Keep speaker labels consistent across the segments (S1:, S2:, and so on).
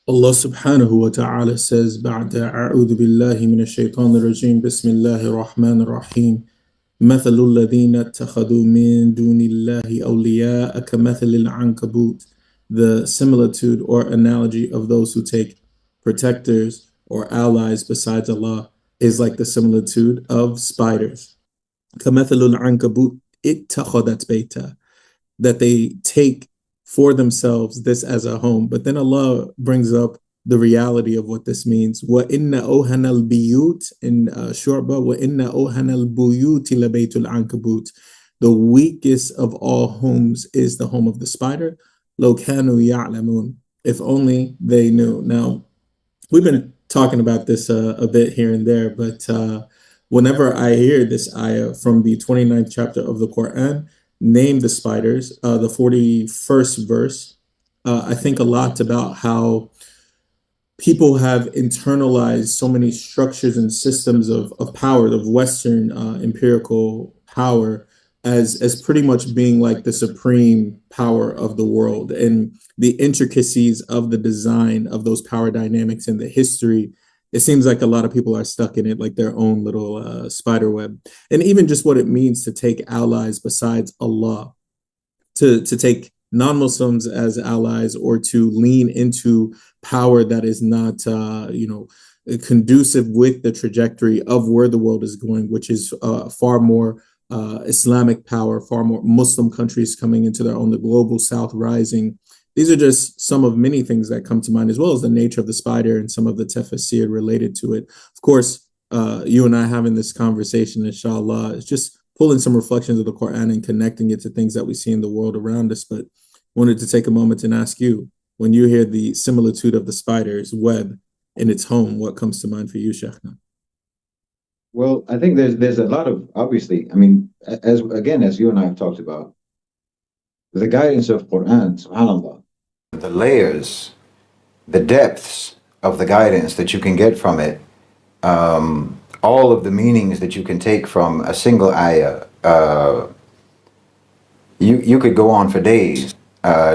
S1: Allah subhanahu wa ta'ala says, بعد أعوذ بالله من الشيطان الرجيم بسم الله الرحمن الرحيم مثل الذين اتخذوا من دون الله أولياء كمثل العنكبوت. The similitude or analogy of those who take protectors or allies besides Allah is like the similitude of spiders. كمثل العنكبوت اتخذت بيتا, that they take for themselves this as a home. But then Allah brings up the reality of what this means. وَإِنَّ أَوْهَنَ الْبِيُوتِ in Shurba, وَإِنَّ أَوْهَنَ الْبُيُوتِ لَبَيْتُ الْعَنْكَبُوتِ. The weakest of all homes is the home of the spider. لَوْ كَانُوا يَعْلَمُونَ. If only they knew. Now, we've been talking about this a bit here and there, but whenever I hear this ayah from the 29th chapter of the Qur'an, name the spiders, the 41st verse, I think a lot about how people have internalized so many structures and systems of power, of Western empirical power, as pretty much being like the supreme power of the world, and the intricacies of the design of those power dynamics and the history. It seems like a lot of people are stuck in it, like their own little spider web. And even just what it means to take allies besides Allah, to take non-Muslims as allies, or to lean into power that is not, conducive with the trajectory of where the world is going, which is far more Islamic power, far more Muslim countries coming into their own, the global South rising. These are just some of many things that come to mind, as well as the nature of the spider and some of the tafsir related to it. Of course, you and I having this conversation, inshallah, is just pulling some reflections of the Qur'an and connecting it to things that we see in the world around us. But wanted to take a moment and ask you, when you hear the similitude of the spider's web in its home, what comes to mind for you, Shaykh?
S2: Well, I think there's a lot of, obviously, I mean, as you and I have talked about, the guidance of Qur'an, subhanAllah, the layers, the depths of the guidance that you can get from it, all of the meanings that you can take from a single ayah. You could go on for days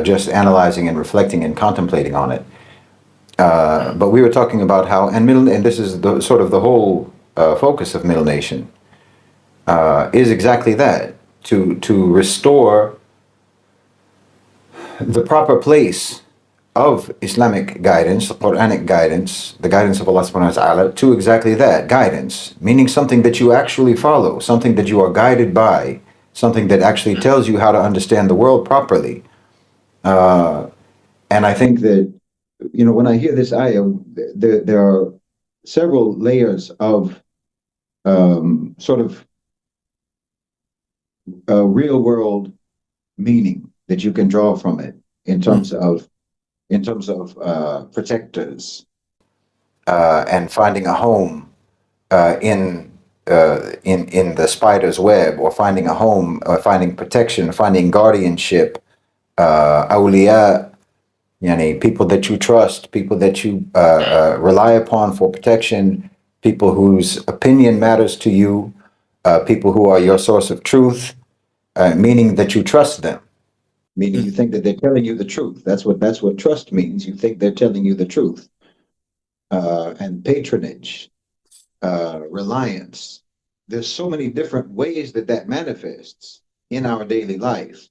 S2: just analyzing and reflecting and contemplating on it. But we were talking about how, and this is the sort of the whole focus of Middle Nation, is exactly that, to restore the proper place of Islamic guidance, Qur'anic guidance, the guidance of Allah subhanahu wa ta'ala, to exactly that, guidance, meaning something that you actually follow, something that you are guided by, something that actually tells you how to understand the world properly. And I think that, when I hear this ayah, there are several layers of sort of real world meaning that you can draw from it in terms of protectors and finding a home in the spider's web, or finding a home, or finding protection, finding guardianship, awliya, people that you trust, people that you rely upon for protection, people whose opinion matters to you, people who are your source of truth, meaning that you trust them. Meaning you think that they're telling you the truth. That's what trust means. You think they're telling you the truth. And patronage, reliance. There's so many different ways that manifests in our daily life.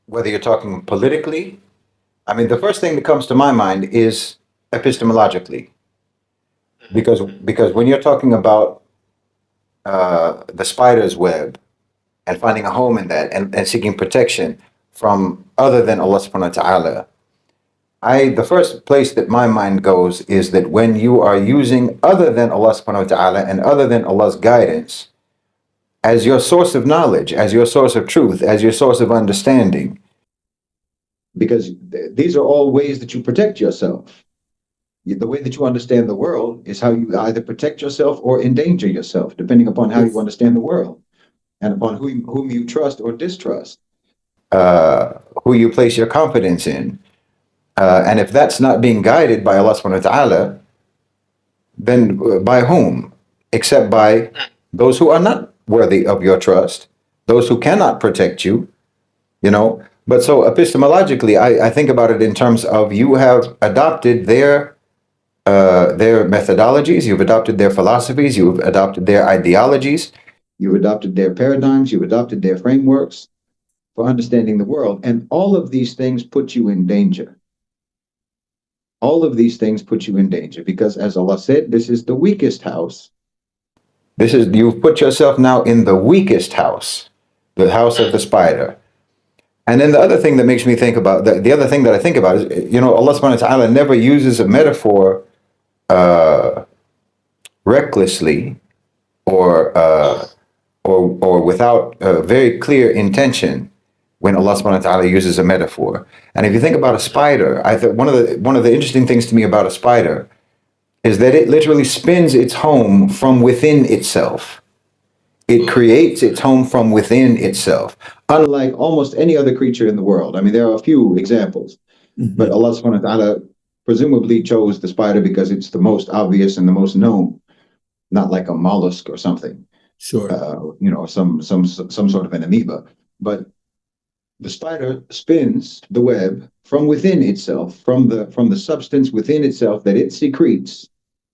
S2: Whether you're talking politically, I mean, the first thing that comes to my mind is epistemologically. Because when you're talking about the spider's web, and finding a home in that, and seeking protection from other than Allah subhanahu wa ta'ala, the first place that my mind goes is that when you are using other than Allah subhanahu wa ta'ala and other than Allah's guidance as your source of knowledge, as your source of truth, as your source of understanding, because these are all ways that you protect yourself. The way that you understand the world is how you either protect yourself or endanger yourself, depending upon how you understand the world, and upon whom you trust or distrust, who you place your confidence in. And if that's not being guided by Allah subhanahu wa ta'ala, then by whom? Except by those who are not worthy of your trust, those who cannot protect you, But so epistemologically, I think about it in terms of you have adopted their methodologies, you've adopted their philosophies, you've adopted their ideologies, you've adopted their paradigms, you've adopted their frameworks for understanding the world. And all of these things put you in danger. All of these things put you in danger because, as Allah said, this is the weakest house. You've put yourself now in the weakest house, the house of the spider. And then the other thing that makes me think about, the other thing that I think about is, Allah subhanahu wa ta'ala never uses a metaphor recklessly or without a very clear intention when Allah subhanahu wa ta'ala uses a metaphor. And if you think about a spider, I think one of the interesting things to me about a spider is that it literally spins its home from within itself. It creates its home from within itself, unlike almost any other creature in the world. I mean, there are a few examples, but Allah subhanahu wa ta'ala presumably chose the spider because it's the most obvious and the most known, not like a mollusk or something.
S1: Sure.
S2: Some sort of an amoeba. But the spider spins the web from within itself, from the substance within itself that it secretes.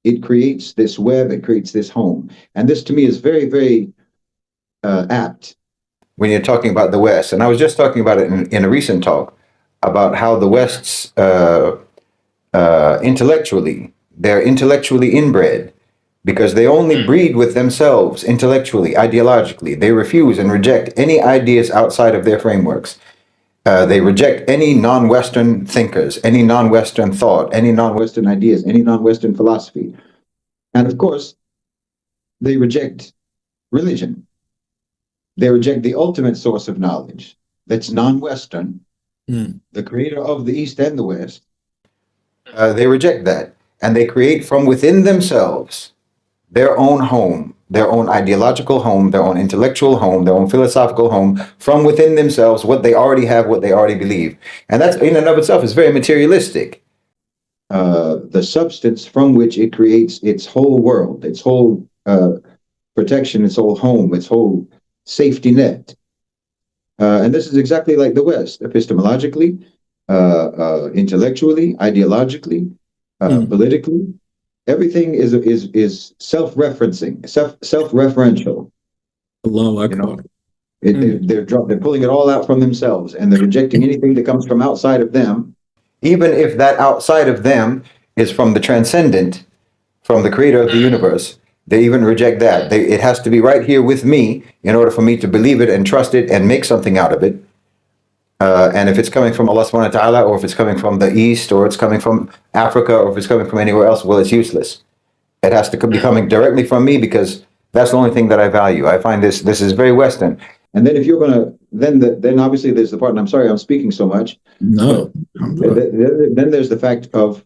S2: It creates this web, it creates this home. And this to me is very, very apt when you're talking about the West. And I was just talking about it in a recent talk about how the West's they're intellectually inbred because they only breed with themselves intellectually, ideologically. They refuse and reject any ideas outside of their frameworks. They reject any non-Western thinkers, any non-Western thought, any non-Western ideas, any non-Western philosophy. And of course, they reject religion. They reject the ultimate source of knowledge that's non-Western, the creator of the East and the West. They reject that. And they create from within themselves their own home, their own ideological home, their own intellectual home, their own philosophical home, from within themselves, what they already have, what they already believe. And that's in and of itself is very materialistic. The substance from which it creates its whole world, its whole protection, its whole home, its whole safety net. And this is exactly like the West, epistemologically, intellectually, ideologically, politically. Everything is self-referencing, self-referential.
S1: Allahu Akbar.
S2: They're pulling it all out from themselves, and they're rejecting anything that comes from outside of them, even if that outside of them is from the transcendent, from the creator of the universe. They even reject that. It has to be right here with me in order for me to believe it and trust it and make something out of it. And if it's coming from Allah subhanahu wa ta'ala, or if it's coming from the East, or it's coming from Africa, or if it's coming from anywhere else, well, it's useless. It has to be coming directly from me because that's the only thing that I value. I find this is very Western. And then if you're going to, then obviously there's the part, and I'm sorry I'm speaking so much.
S1: No.
S2: Then there's the fact of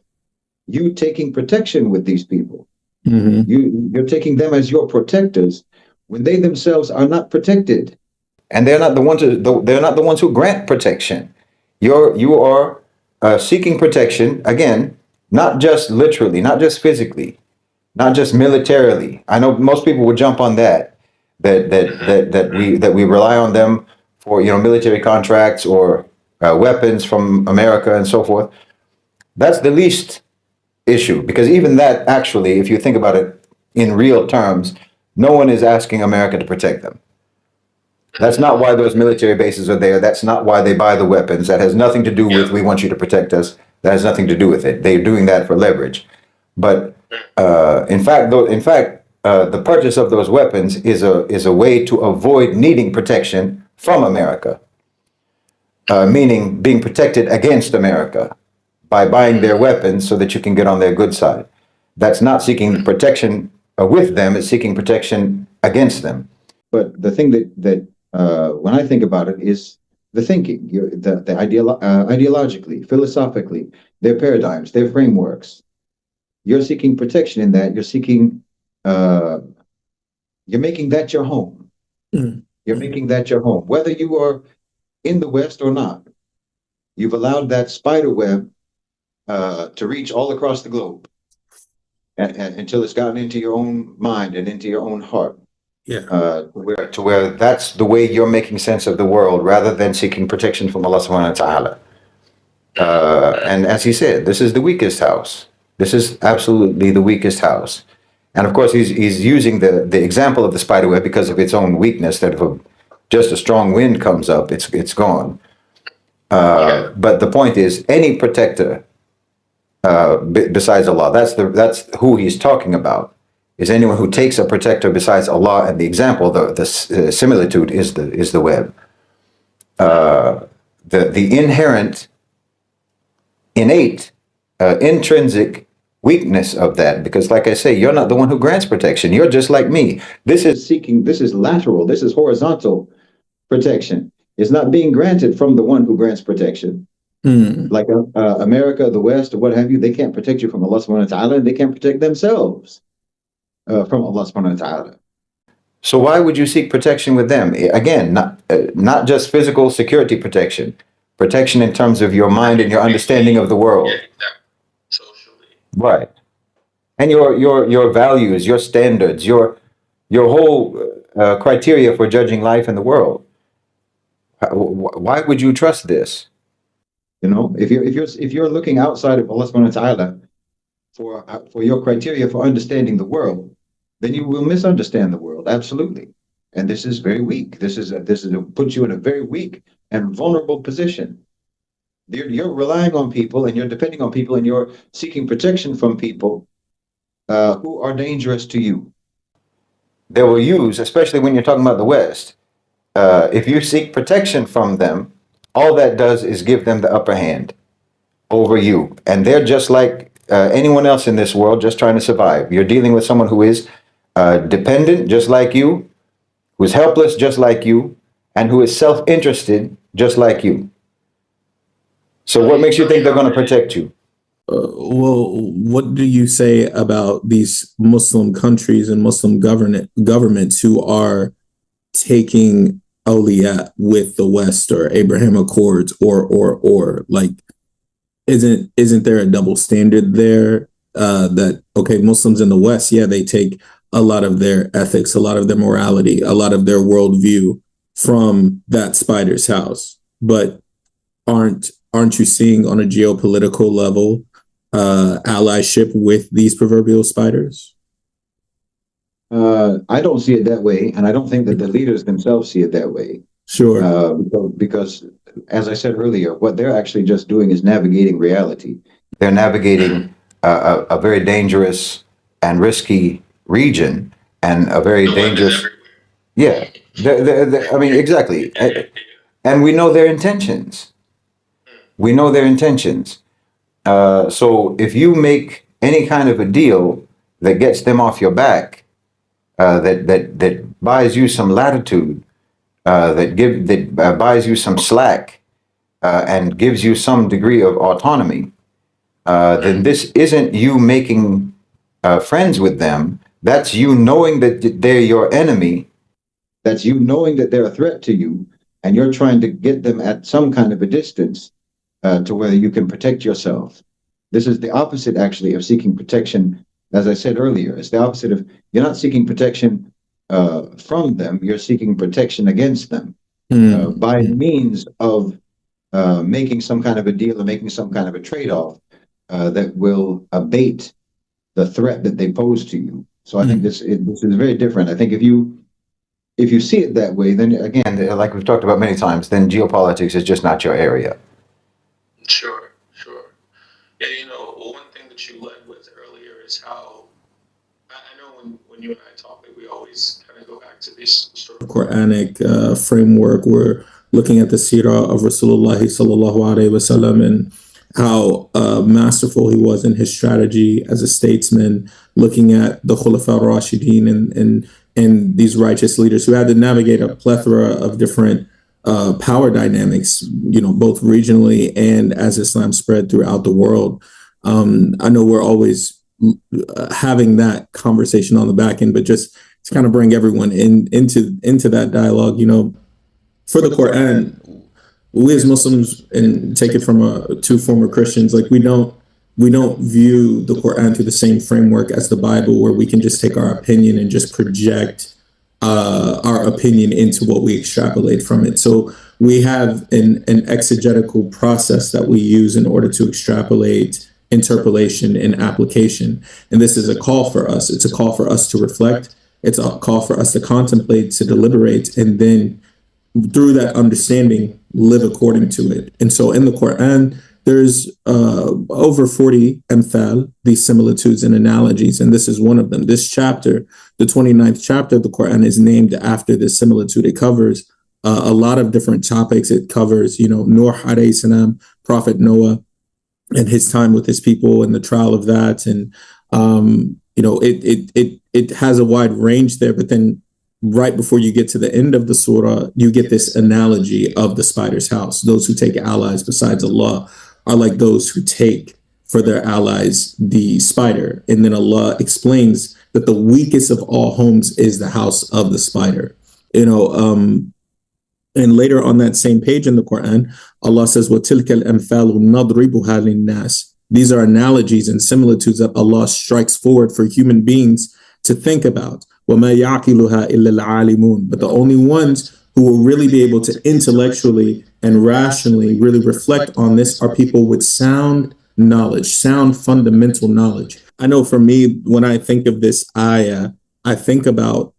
S2: you taking protection with these people. You're taking them as your protectors when they themselves are not protected. And they're not the ones who grant protection. You are seeking protection, again, not just literally, not just physically, not just militarily. I know most people would jump on that we rely on them for military contracts or weapons from America and so forth. That's the least issue, because even that, actually, if you think about it in real terms, no one is asking America to protect them. That's not why those military bases are there. That's not why they buy the weapons. That has nothing to do with we want you to protect us. That has nothing to do with it. They're doing that for leverage. But in fact, the purchase of those weapons is a way to avoid needing protection from America, meaning being protected against America by buying their weapons so that you can get on their good side. That's not seeking protection with them. It's seeking protection against them. But the thing that when I think about it is the thinking, ideologically, philosophically, their paradigms, their frameworks. You're seeking protection in that. You're seeking, you're making that your home. You're making that your home, whether you are in the West or not. You've allowed that spider web to reach all across the globe and until it's gotten into your own mind and into your own heart.
S1: Yeah.
S2: To where that's the way you're making sense of the world rather than seeking protection from Allah subhanahu wa ta'ala. And as he said, this is the weakest house. This is absolutely the weakest house. And of course, he's using the example of the spider web because of its own weakness, that if just a strong wind comes up, it's gone. But the point is, any protector besides Allah, that's who he's talking about, is anyone who takes a protector besides Allah. And the example, the similitude is the web. The inherent, innate, intrinsic weakness of that, because like I say, you're not the one who grants protection. You're just like me. This is lateral, this is horizontal protection. It's not being granted from the one who grants protection. Like America, the West, or what have you, they can't protect you from Allah subhanahu wa ta'ala, and they can't protect themselves from Allah subhanahu wa ta'ala. So why would you seek protection with them? Again, not just physical security protection in terms of your mind and your understanding of the world. Socially. Right. And your values, your standards, your whole criteria for judging life and the world. Why would you trust this? You know, if you're looking outside of Allah subhanahu wa ta'ala for your criteria for understanding the world, then you will misunderstand the world. Absolutely. And this is very weak. This puts you in a very weak and vulnerable position. You're relying on people, and you're depending on people, and you're seeking protection from people who are dangerous to you. They will use, especially when you're talking about the West, if you seek protection from them, all that does is give them the upper hand over you. And they're just like anyone else in this world, just trying to survive. You're dealing with someone who is dependent, just like you, who is helpless, just like you, and who is self-interested, just like you. So what makes you think they're going to protect you?
S1: Well, what do you say about these Muslim countries and Muslim governments who are taking awliya with the West, or Abraham Accords, or like, isn't there a double standard there? That, okay, Muslims in the West, yeah, they take a lot of their ethics, a lot of their morality, a lot of their worldview from that spider's house, but aren't you seeing on a geopolitical level allyship with these proverbial spiders?
S2: I don't see it that way, and I don't think that the leaders themselves see it that way.
S1: Sure.
S2: Because, as I said earlier, what they're actually just doing is navigating reality. They're navigating a very dangerous and risky region, and a very dangerous. Yeah, I mean, exactly. And we know their intentions. We know their intentions. So if you make any kind of a deal that gets them off your back, that buys you some latitude, that buys you some slack, and gives you some degree of autonomy, then this isn't you making friends with them. That's you knowing that they're your enemy. That's you knowing that they're a threat to you, and you're trying to get them at some kind of a distance to where you can protect yourself. This is the opposite, actually, of seeking protection. As I said earlier, it's the opposite of, you're not seeking protection from them, you're seeking protection against them by means of making some kind of a deal or making some kind of a trade-off that will abate the threat that they pose to you. So I think this is very different. I think if you see it that way, then again, like we've talked about many times, then geopolitics is just not your area.
S3: Sure. Yeah, one thing that you led with earlier is how I know when you and I talk, we always kind of go back to this sort of
S1: Qur'anic framework. We're looking at the seerah of Rasulullah sallallahu alaihi wasallam, and how masterful he was in his strategy as a statesman, looking at the Khulafa Rashidin and these righteous leaders who had to navigate a plethora of different power dynamics, both regionally and as Islam spread throughout the world. I know we're always having that conversation on the back end, but just to kind of bring everyone into that dialogue, for the Qur'an, we as Muslims, and take it from two former Christians, like we don't view the Qur'an through the same framework as the Bible, where we can just take our opinion and just project our opinion into what we extrapolate from it. So we have an exegetical process that we use in order to extrapolate interpolation and application. And this is a call for us. It's a call for us to reflect. It's a call for us to contemplate, to deliberate, and then through that understanding, live according to it. And so in the Qur'an, there's over 40 amthal, these similitudes and analogies, and this is one of them. This chapter, the 29th chapter of the Qur'an, is named after this similitude. It covers a lot of different topics. It covers, Nuh alayhi salam, Prophet Noah, and his time with his people and the trial of that. And, it has a wide range there, but then right before you get to the end of the surah, you get this analogy of the spider's house. Those who take allies besides Allah are like those who take for their allies the spider. And then Allah explains that the weakest of all homes is the house of the spider. And later on that same page in the Quran, Allah says, وَتِلْكَ الْأَمْثَالُ نَضْرِبُهَا لِلنَّاسِ. These are analogies and similitudes that Allah strikes forward for human beings to think about. وَمَا يَعْقِلُهَا إِلَّا الْعَالِمُونَ. But the only ones who will really be able to intellectually and rationally really reflect on this are people with sound knowledge, sound fundamental knowledge. I know for me, when I think of this ayah, I think about,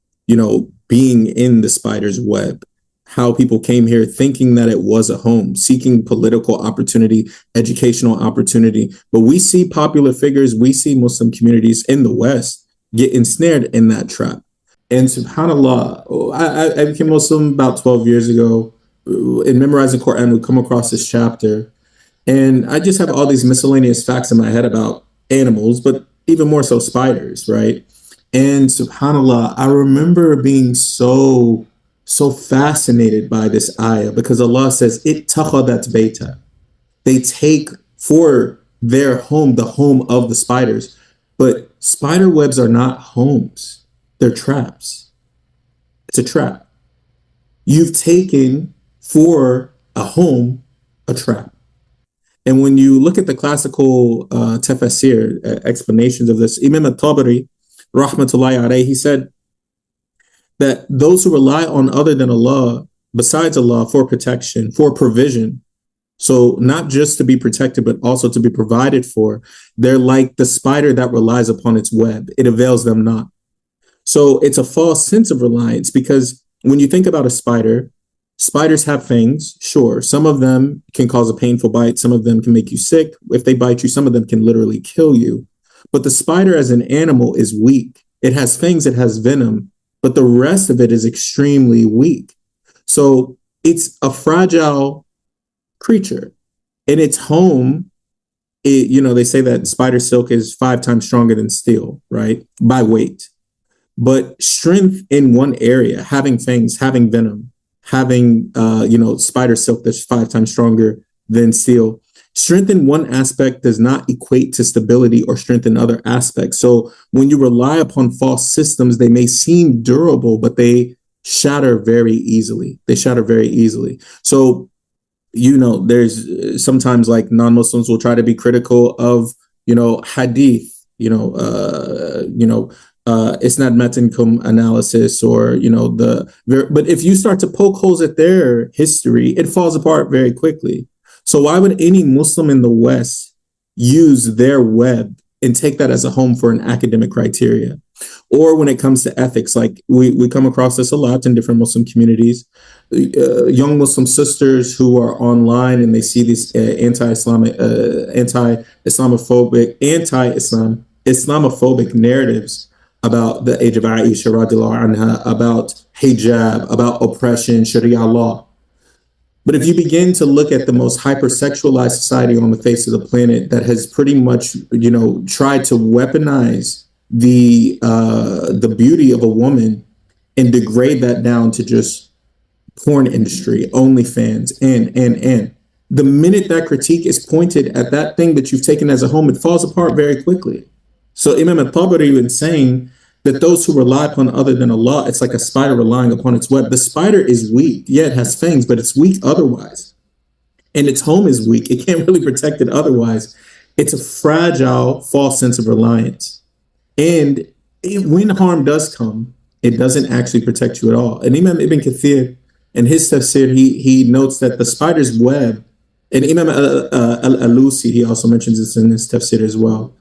S1: being in the spider's web, how people came here thinking that it was a home, seeking political opportunity, educational opportunity. But we see popular figures, we see Muslim communities in the West get ensnared in that trap. And subhanAllah, I became Muslim about 12 years ago. In memorizing Qur'an, we come across this chapter. And I just have all these miscellaneous facts in my head about animals, but even more so spiders, right? And subhanAllah, I remember being so fascinated by this ayah because Allah says, ittakhadhat bayta. They take for their home, the home of the spiders. But spider webs are not homes. They're traps. It's a trap. You've taken for a home, a trap. And when you look at the classical tafsir explanations of this, Imam al-Tabari, rahmatullahi alayhi, he said that those who rely on other than Allah, besides Allah, for protection, for provision, so not just to be protected, but also to be provided for, they're like the spider that relies upon its web. It avails them not. So it's a false sense of reliance because when you think about a spider, spiders have fangs, sure. Some of them can cause a painful bite. Some of them can make you sick. If they bite you, some of them can literally kill you. But the spider as an animal is weak. It has fangs, it has venom, but the rest of it is extremely weak. So it's a fragile creature. In its home, they say that spider silk is 5 times stronger than steel, right? By weight. But strength in one area, having fangs, having venom, having, spider silk that's 5 times stronger than steel, strength in one aspect does not equate to stability or strength in other aspects. So when you rely upon false systems, they may seem durable, but they shatter very easily. So, there's sometimes like non-Muslims will try to be critical of, hadith, isnad matinkum analysis or, but if you start to poke holes at their history, it falls apart very quickly. So why would any Muslim in the West use their web and take that as a home for an academic criteria? Or when it comes to ethics, like we come across this a lot in different Muslim communities, young Muslim sisters who are online and they see these Islamophobic narratives about the age of Aisha radiallahu anha, about hijab, about oppression, Sharia law. But if you begin to look at the most hypersexualized society on the face of the planet that has pretty much, tried to weaponize the beauty of a woman and degrade that down to just porn industry, OnlyFans, and the minute that critique is pointed at that thing that you've taken as a home, it falls apart very quickly. So Imam al-Tabari is saying that those who rely upon other than Allah, it's like a spider relying upon its web. The spider is weak. Yeah, it has fangs, but it's weak otherwise. And its home is weak. It can't really protect it otherwise. It's a fragile, false sense of reliance. And when harm does come, It doesn't actually protect you at all. And Imam Ibn Kathir, in his tafsir, he notes that the spider's web, and Imam al-Alusi, he also mentions this in his tafsir as well,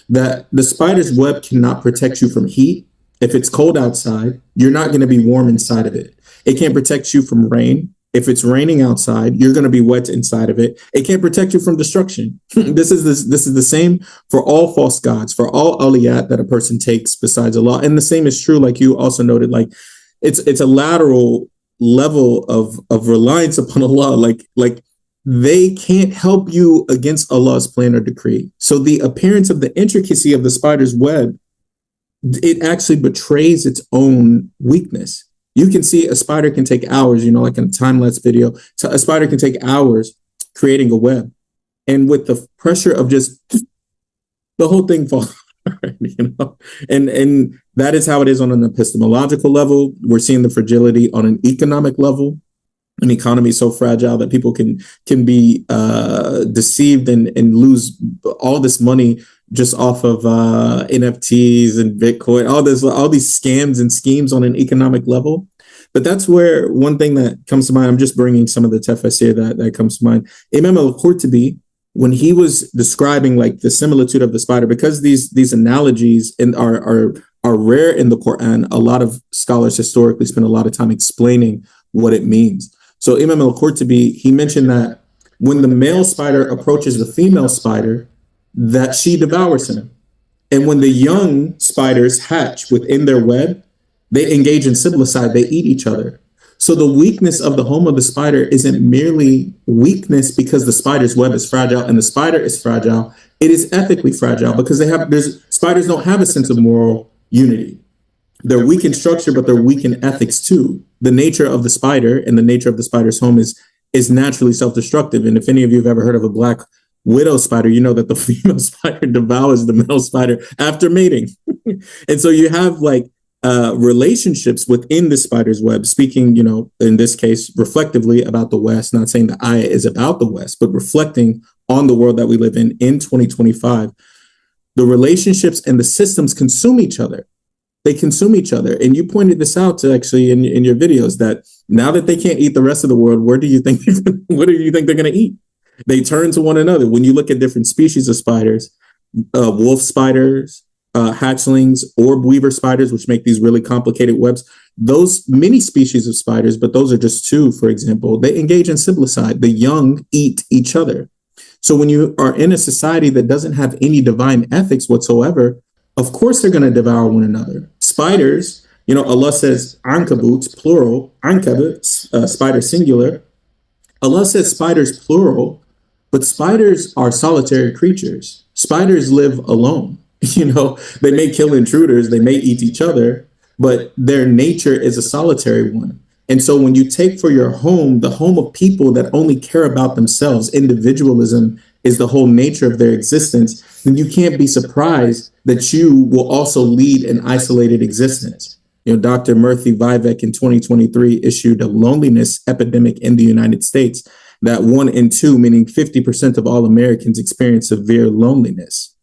S1: that the spider's web cannot protect you from heat. If it's cold outside, you're not going to be warm inside of it. It can't protect you from rain. If it's raining outside, you're going to be wet inside of it. It can't protect you from destruction. This is the same for all false gods, for all awliyat that a person takes besides Allah. And the same is true, like you also noted, like it's a lateral level of reliance upon Allah. Like they can't help you against Allah's plan or decree. So the appearance of the intricacy of the spider's web, it actually betrays its own weakness. You can see a spider can take hours, like in a time-lapse video. So a spider can take hours creating a web. And with the pressure of just the whole thing falls apart, And that is how it is on an epistemological level. We're seeing the fragility on an economic level. An economy so fragile that people can be deceived and lose all this money just off of NFTs and Bitcoin, all these scams and schemes on an economic level. But that's where one thing that comes to mind, I'm just bringing some of the tafsir that comes to mind. Imam al-Qurtubi, when he was describing like the similitude of the spider, because these analogies are rare in the Qur'an, a lot of scholars historically spend a lot of time explaining what it means. So Imam al-Qurtubi, he mentioned that when the male spider approaches the female spider, that she devours him. And when the young spiders hatch within their web, they engage in siblicide, they eat each other. So the weakness of the home of the spider isn't merely weakness because the spider's web is fragile and the spider is fragile. It is ethically fragile because spiders don't have a sense of moral unity. They're weak in structure, but they're weak in ethics too. The nature of the spider and the nature of the spider's home is naturally self-destructive. And if any of you have ever heard of a black widow spider, you know that the female spider devours the male spider after mating. And so you have like relationships within the spider's web, speaking, in this case, reflectively about the West, not saying the ayah is about the West, but reflecting on the world that we live in 2025. The relationships and the systems consume each other. They consume each other. And you pointed this out to actually in your videos that now that they can't eat the rest of the world, what do you think they're going to eat? They turn to one another. When you look at different species of spiders, wolf spiders, hatchlings, orb weaver spiders, which make these really complicated webs, those many species of spiders, but those are just two, for example, they engage in siblicide. The young eat each other. So when you are in a society that doesn't have any divine ethics whatsoever, of course they're going to devour one another. Spiders, Allah says Ankabut, plural, Ankabut, spider singular. Allah says spiders plural, but spiders are solitary creatures. Spiders live alone. They may kill intruders, they may eat each other, but their nature is a solitary one. And so when you take for your home, the home of people that only care about themselves, individualism is the whole nature of their existence, then you can't be surprised that you will also lead an isolated existence. Dr. Murthy Vivek in 2023 issued a loneliness epidemic in the United States that 1 in 2, meaning 50% of all Americans experience severe loneliness.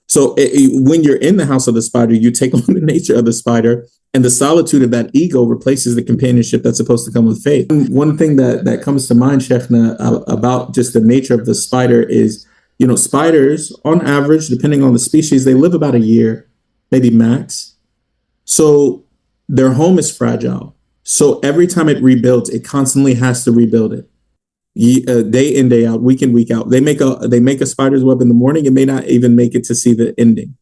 S1: So when you're in the house of the spider, you take on the nature of the spider, and the solitude of that ego replaces the companionship that's supposed to come with faith. One thing that comes to mind, Sheikhna, about just the nature of the spider is, spiders, on average, depending on the species, they live about a year, maybe max. So their home is fragile. So every time it rebuilds, it constantly has to rebuild it. Day in, day out, week in, week out. They make a spider's web in the morning. It may not even make it to see the ending.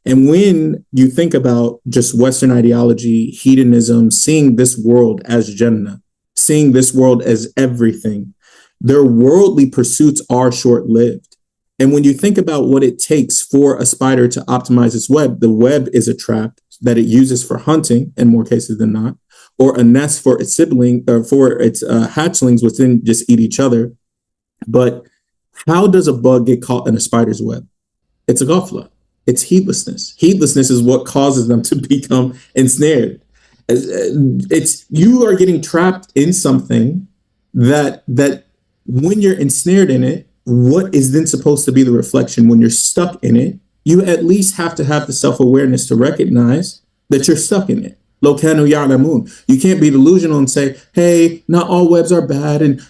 S1: And when you think about just Western ideology, hedonism, seeing this world as Jannah, seeing this world as everything, their worldly pursuits are short-lived. And when you think about what it takes for a spider to optimize its web, the web is a trap that it uses for hunting in more cases than not, or a nest for its sibling or for its hatchlings, which then just eat each other. But how does a bug get caught in a spider's web? It's a ghafla. It's heedlessness. Heedlessness is what causes them to become ensnared. You are getting trapped in something that when you're ensnared in it, what is then supposed to be the reflection when you're stuck in it? You at least have to have the self-awareness to recognize that you're stuck in it. لو كانوا يعلمون. You can't be delusional and say, hey, not all webs are bad, and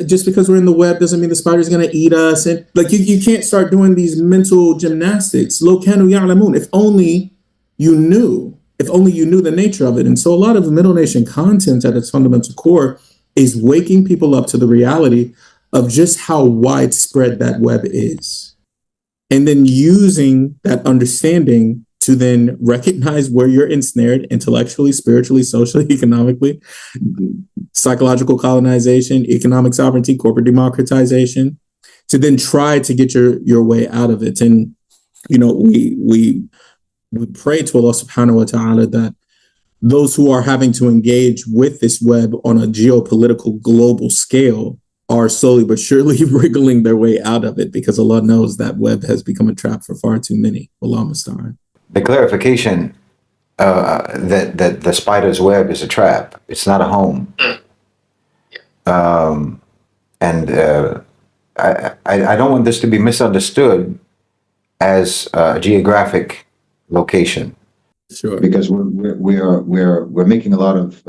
S1: just because we're in the web doesn't mean the spider's going to eat us. And like you can't start doing these mental gymnastics. لو كانوا يعلمون. If only you knew. If only you knew the nature of it. And so a lot of the Middle Nation content at its fundamental core is waking people up to the reality of just how widespread that web is. And then using that understanding to then recognize where you're ensnared intellectually, spiritually, socially, economically, psychological colonization, economic sovereignty, corporate democratization, to then try to get your way out of it. And, you know, we pray to Allah subhanahu wa ta'ala that those who are having to engage with this web on a geopolitical global scale are slowly but surely wriggling their way out of it, because Allah knows that web has become a trap for far too many. Allah musta'an.
S2: The clarification that the spider's web is a trap. It's not a home. And I don't want this to be misunderstood as a geographic location.
S1: Sure.
S2: Because we're making a lot of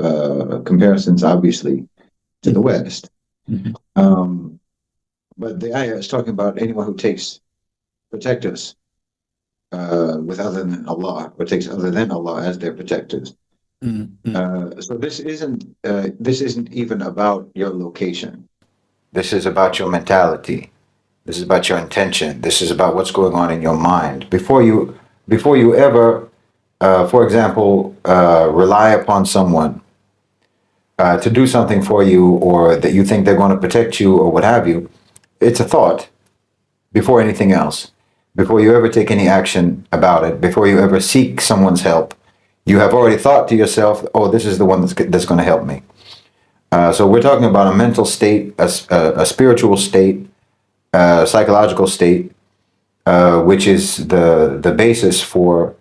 S2: comparisons, obviously, to the West. Mm-hmm. But the ayah is talking about anyone who takes protectors with other than Allah, or takes other than Allah as their protectors. Mm-hmm. So this isn't even about your location. This is about your mentality. This is about your intention. This is about what's going on in your mind before you ever, for example, rely upon someone to do something for you, or that you think they're going to protect you, or what have you. It's a thought before anything else. Before you ever take any action about it, before you ever seek someone's help, you have already thought to yourself, oh, this is the one that's going to help me. So we're talking about a mental state, a spiritual state, a psychological state, which is the basis for,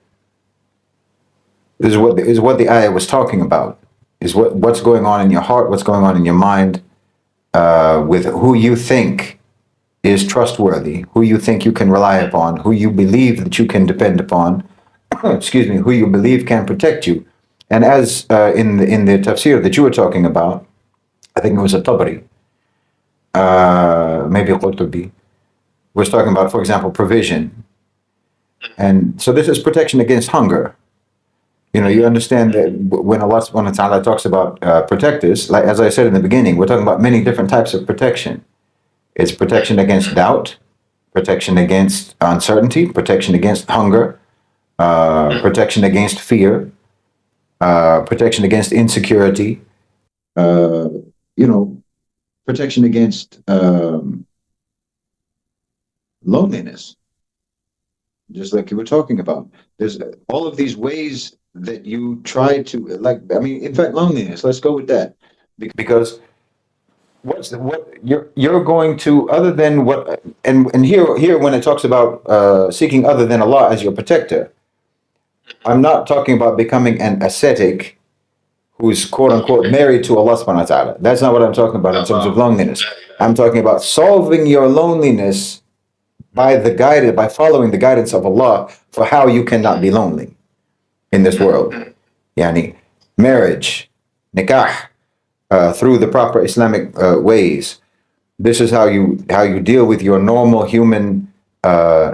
S2: is what the ayah was talking about, is what's going on in your heart, what's going on in your mind, with who you think is trustworthy, who you think you can rely upon, who you believe that you can depend upon, excuse me, who you believe can protect you. And as in the tafsir that you were talking about, I think it was a Tabari, maybe a Qur'tubi, was talking about, for example, provision. And so this is protection against hunger. You know, you understand that when Allah subhanahu wa ta'ala talks about protectors, like as I said in the beginning, we're talking about many different types of protection. It's protection against doubt, protection against uncertainty, protection against hunger, protection against fear, protection against insecurity, protection against loneliness, just like you were talking about. There's all of these ways that you try to, in fact, loneliness, let's go with that. Because what you're going to, other than what, and here when it talks about seeking other than Allah as your protector, I'm not talking about becoming an ascetic who's quote unquote married to Allah subhanahu wa ta'ala. That's not what I'm talking about in terms of loneliness. I'm talking about solving your loneliness by following the guidance of Allah for how you cannot be lonely in this world. Yani marriage, nikah, through the proper Islamic ways. This is how you deal with your normal human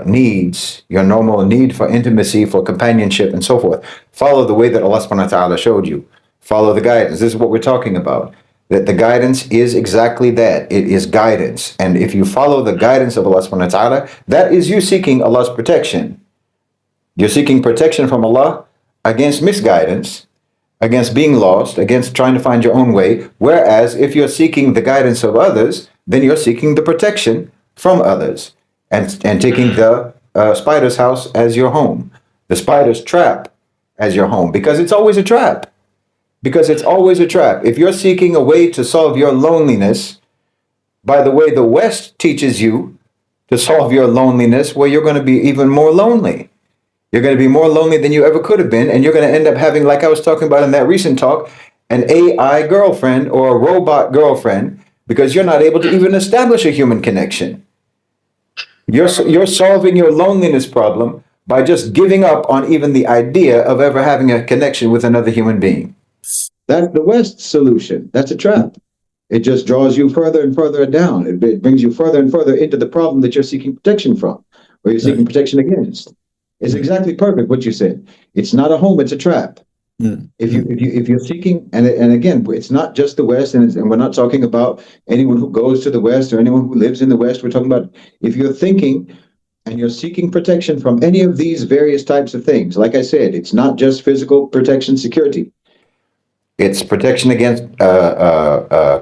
S2: needs, your normal need for intimacy, for companionship, and so forth. Follow the way that Allah subhanahu wa ta'ala showed you. Follow the guidance. This is what we're talking about. That the guidance is exactly that. It is guidance. And if you follow the guidance of Allah subhanahu wa ta'ala, that is you seeking Allah's protection. You're seeking protection from Allah against misguidance, against being lost, against trying to find your own way. Whereas if you're seeking the guidance of others, then you're seeking the protection from others and taking the spider's house as your home, the spider's trap as your home, because it's always a trap. Because it's always a trap. If you're seeking a way to solve your loneliness, by the way the West teaches you to solve your loneliness, well, you're going to be even more lonely. You're going to be more lonely than you ever could have been, and you're going to end up having, like I was talking about in that recent talk, an AI girlfriend or a robot girlfriend, because you're not able to even establish a human connection. You're solving your loneliness problem by just giving up on even the idea of ever having a connection with another human being. That's the West's solution. That's a trap. It just draws you further and further down. It brings you further and further into the problem that you're seeking protection from, or you're seeking protection against. It's exactly perfect what you said. It's not a home; it's a trap. If you're seeking, and again, it's not just the West, and we're not talking about anyone who goes to the West or anyone who lives in the West. We're talking about if you're thinking and you're seeking protection from any of these various types of things. Like I said, it's not just physical protection, security. It's protection against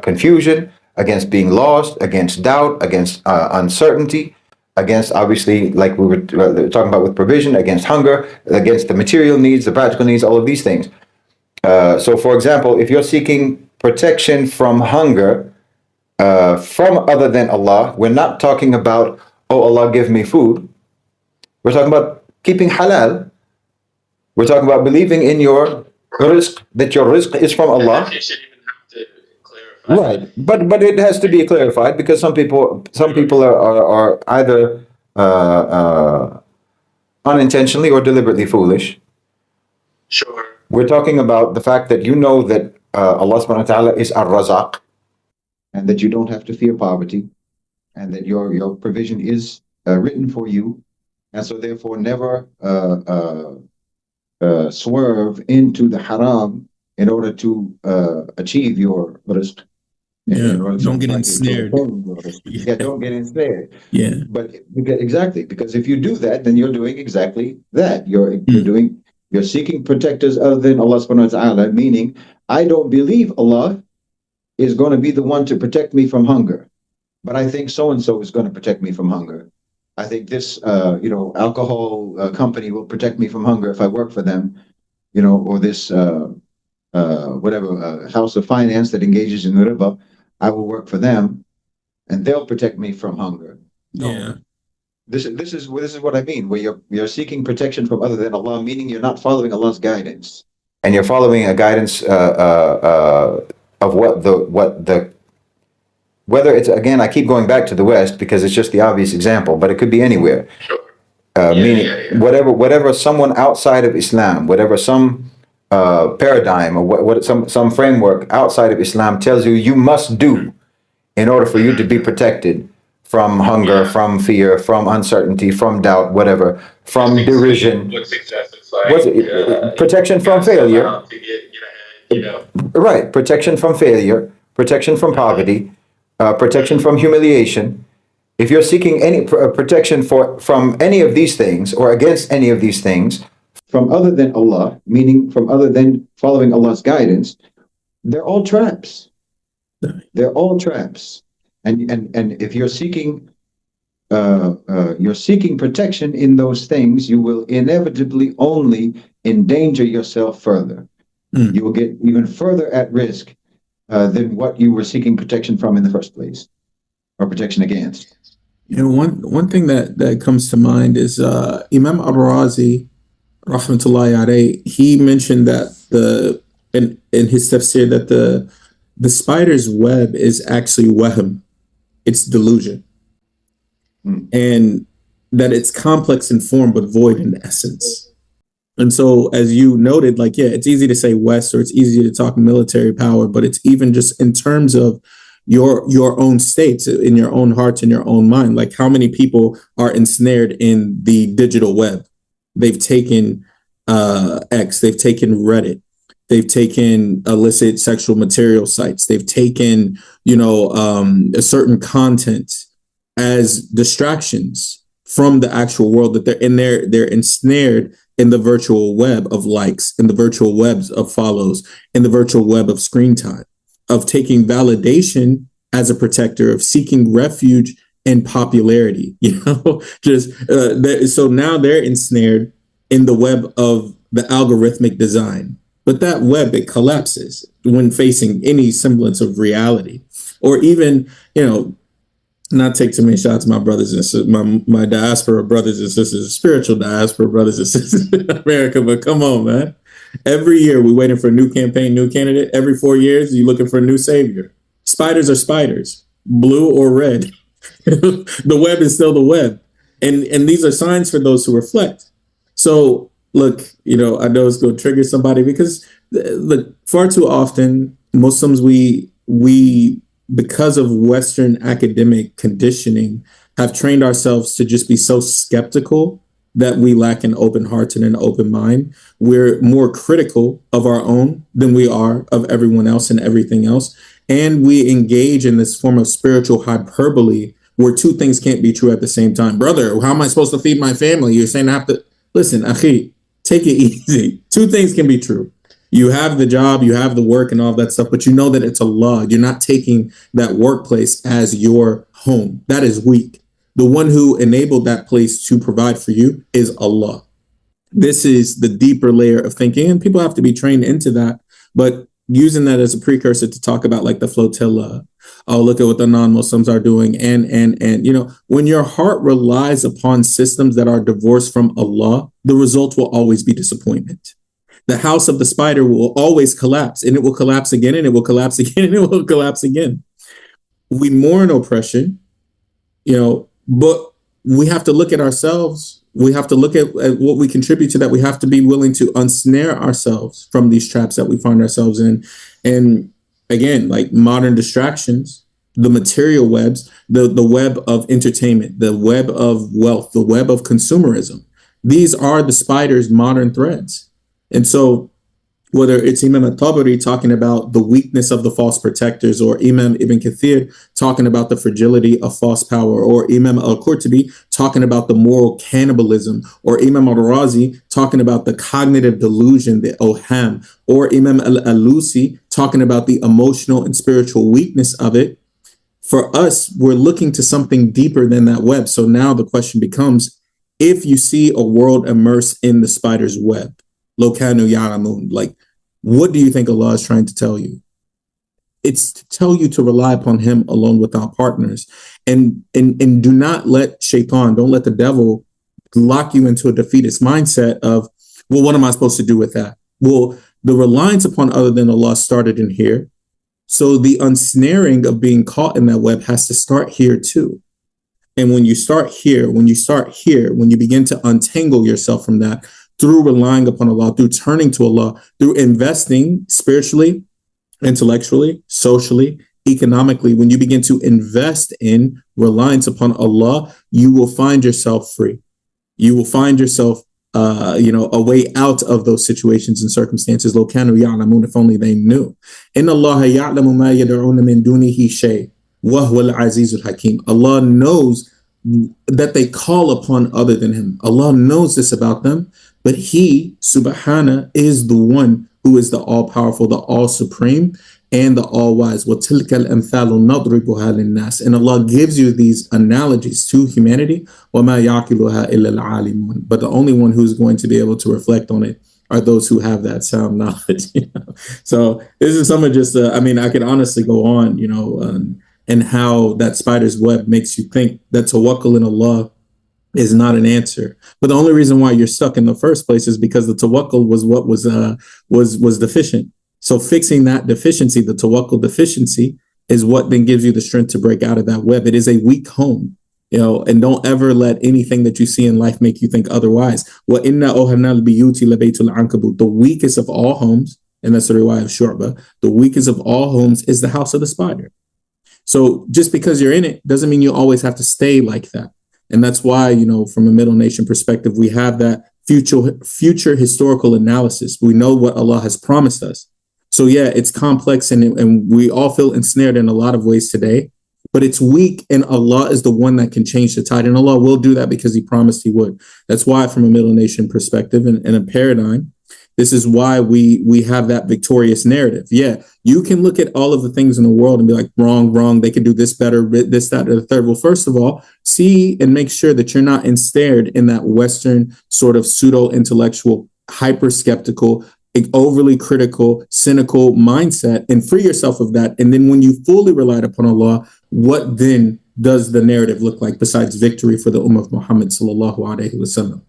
S2: confusion, against being lost, against doubt, against uncertainty, against, obviously, like we were talking about with provision, against hunger, against the material needs, the practical needs, all of these things. So, for example, if you're seeking protection from hunger from other than Allah, we're not talking about, oh, Allah give me food. We're talking about keeping halal. We're talking about believing in your rizq, that your rizq is from Allah.
S3: You should even have to clarify.
S2: Right, but it has to be clarified because some people are either unintentionally or deliberately foolish.
S3: Sure.
S2: We're talking about the fact that you know that Allah subhanahu wa ta'ala is ar-Razaq, and that you don't have to fear poverty, and that your provision is written for you, and so therefore never swerve into the haram in order to achieve your rizq.
S1: Don't get ensnared.
S2: Don't get ensnared.
S1: Yeah.
S2: But exactly, because if you do that, then you're doing exactly that. You're seeking protectors other than Allah subhanahu wa ta'ala, meaning I don't believe Allah is going to be the one to protect me from hunger, but I think so and so is going to protect me from hunger. I think this alcohol company will protect me from hunger if I work for them, or this house of finance that engages in riba, I will work for them, and they'll protect me from hunger. No.
S1: Yeah.
S2: This is what I mean. Where you're seeking protection from other than Allah, meaning you're not following Allah's guidance, and you're following a guidance of whether it's, again, I keep going back to the West because it's just the obvious example, but it could be anywhere.
S3: Sure.
S2: Meaning whatever someone outside of Islam, whatever some paradigm or what some framework outside of Islam tells you you must do in order for you to be protected from hunger, from fear, from uncertainty, from doubt, whatever, from derision.
S3: What success is like.
S2: Protection from failure. Right. Protection from failure, protection from poverty, protection from humiliation. If you're seeking any protection from any of these things or against any of these things from other than Allah, meaning from other than following Allah's guidance, they're all traps. They're all traps. And if you're seeking protection in those things, you will inevitably only endanger yourself further. You will get even further at risk than what you were seeking protection from in the first place, or protection against.
S1: One thing that comes to mind is Imam Al-Razi, rahmatullahi alayhi, he mentioned that in his tafsir that the spider's web is actually wahm. It's delusion. And that it's complex in form but void in essence. And so, as you noted, it's easy to say West, or it's easy to talk military power, but it's even just in terms of your own states, in your own hearts, in your own mind. Like, how many people are ensnared in the digital web? They've taken X, they've taken Reddit, they've taken illicit sexual material sites, they've taken, a certain content as distractions from the actual world that they're in. They're ensnared in the virtual web of likes, in the virtual webs of follows, in the virtual web of screen time, of taking validation as a protector, of seeking refuge and popularity, so now they're ensnared in the web of the algorithmic design. But that web, it collapses when facing any semblance of reality, or even, not take too many shots at my brothers and sisters, my diaspora brothers and sisters, spiritual diaspora brothers and sisters in America. But come on, man. Every year we're waiting for a new campaign, new candidate. Every 4 years, you're looking for a new savior. Spiders are spiders, blue or red. The web is still the web. And these are signs for those who reflect. So look, I know it's going to trigger somebody because look, far too often Muslims we because of Western academic conditioning have trained ourselves to just be so skeptical that we lack an open heart and an open mind. We're more critical of our own than we are of everyone else and everything else. And we engage in this form of spiritual hyperbole where two things can't be true at the same time. Brother, how am I supposed to feed my family? You're saying I have to listen, akhi, take it easy. Two things can be true. You have the job, you have the work and all that stuff, but you know that it's Allah. You're not taking that workplace as your home. That is weak. The one who enabled that place to provide for you is Allah. This is the deeper layer of thinking, and people have to be trained into that. But using that as a precursor to talk about like the flotilla, oh, look at what the non-Muslims are doing. And when your heart relies upon systems that are divorced from Allah, the result will always be disappointment. The house of the spider will always collapse, and it will collapse again, and it will collapse again, and it will collapse again. We mourn oppression, but we have to look at ourselves. We have to look at what we contribute to that. We have to be willing to unsnare ourselves from these traps that we find ourselves in. And again, like modern distractions, the material webs, the web of entertainment, the web of wealth, the web of consumerism. These are the spider's modern threads. And so whether it's Imam al-Tabari talking about the weakness of the false protectors, or Imam Ibn Kathir talking about the fragility of false power, or Imam al-Qurtubi talking about the moral cannibalism, or Imam al-Razi talking about the cognitive delusion, the oham, or Imam al-Alusi talking about the emotional and spiritual weakness of it. For us, we're looking to something deeper than that web. So now the question becomes, if you see a world immersed in the spider's web, Lokanu Ya'lamun, like, what do you think Allah is trying to tell you? It's to tell you to rely upon Him alone without partners. And do not let shaitan, don't let the devil lock you into a defeatist mindset of, well, what am I supposed to do with that? Well, the reliance upon other than Allah started in here. So the unsnaring of being caught in that web has to start here too. And when you start here, when you begin to untangle yourself from that, through relying upon Allah, through turning to Allah, through investing spiritually, intellectually, socially, economically, when you begin to invest in reliance upon Allah, you will find yourself free. You will find yourself, a way out of those situations and circumstances. Lo kanu ya'lamun, if only they knew. Inna Allah ya'lamu ma yad'una min dunihi shay, wa huwa al-azizul hakim. Allah knows that they call upon other than Him. Allah knows this about them. But He, Subhana, is the one who is the all-powerful, the all-supreme, and the all-wise. وَتِلْكَ الْأَمْثَالُ نَضْرِبُهَا لِلنَّاسِ. And Allah gives you these analogies to humanity. وَمَا يَعْقِلُهَا إِلَّا الْعَالِمُونَ. But the only one who's going to be able to reflect on it are those who have that sound knowledge. So this is some of just, I could honestly go on, and how that spider's web makes you think that tawakkul in Allah is not an answer. But the only reason why you're stuck in the first place is because the tawakkul was what was deficient. So fixing that deficiency, the tawakkul deficiency, is what then gives you the strength to break out of that web. It is a weak home, and don't ever let anything that you see in life make you think otherwise. وَإِنَّا أَوْهَنَا الْبِيُوتِ لَبَيْتُ الْعَنْكَبُوتِ. The weakest of all homes, and that's the riwayah of Shu'bah, the weakest of all homes is the house of the spider. So just because you're in it doesn't mean you always have to stay like that. And that's why, from a Middle Nation perspective, we have that future historical analysis. We know what Allah has promised us. So yeah, it's complex and we all feel ensnared in a lot of ways today, but it's weak, and Allah is the one that can change the tide. And Allah will do that because He promised He would. That's why, from a Middle Nation perspective and a paradigm, this is why we have that victorious narrative. Yeah, you can look at all of the things in the world and be like, wrong. They could do this better, this, that, or the third. Well, first of all, see and make sure that you're not ensnared in that Western sort of pseudo-intellectual, hyper-skeptical, overly critical, cynical mindset, and free yourself of that. And then when you fully relied upon Allah, what then does the narrative look like besides victory for the Ummah of Muhammad sallallahu alaihi wasallam?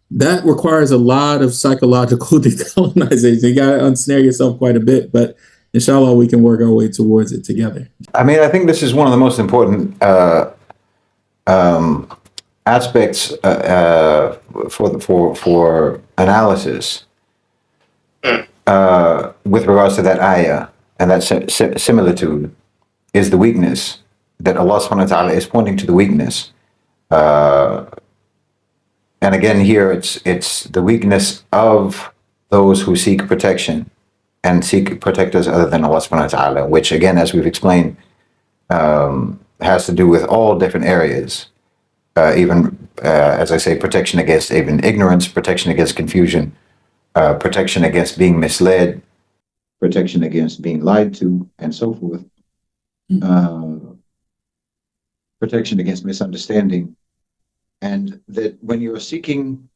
S1: That requires a lot of psychological decolonization. You got to unsnare yourself quite a bit, but inshallah, we can work our way towards it together.
S2: I think this is one of the most important aspects for analysis with regards to that ayah and that similitude is the weakness that Allah subhanahu wa ta'ala is pointing to the weakness. And again, here it's the weakness of those who seek protection and seek protectors other than Allah subhanahu wa ta'ala, which again, as we've explained, has to do with all different areas. Even, as I say, protection against even ignorance, protection against confusion, protection against being misled, protection against being lied to, and so forth. Protection against misunderstanding. And that when you're seeking,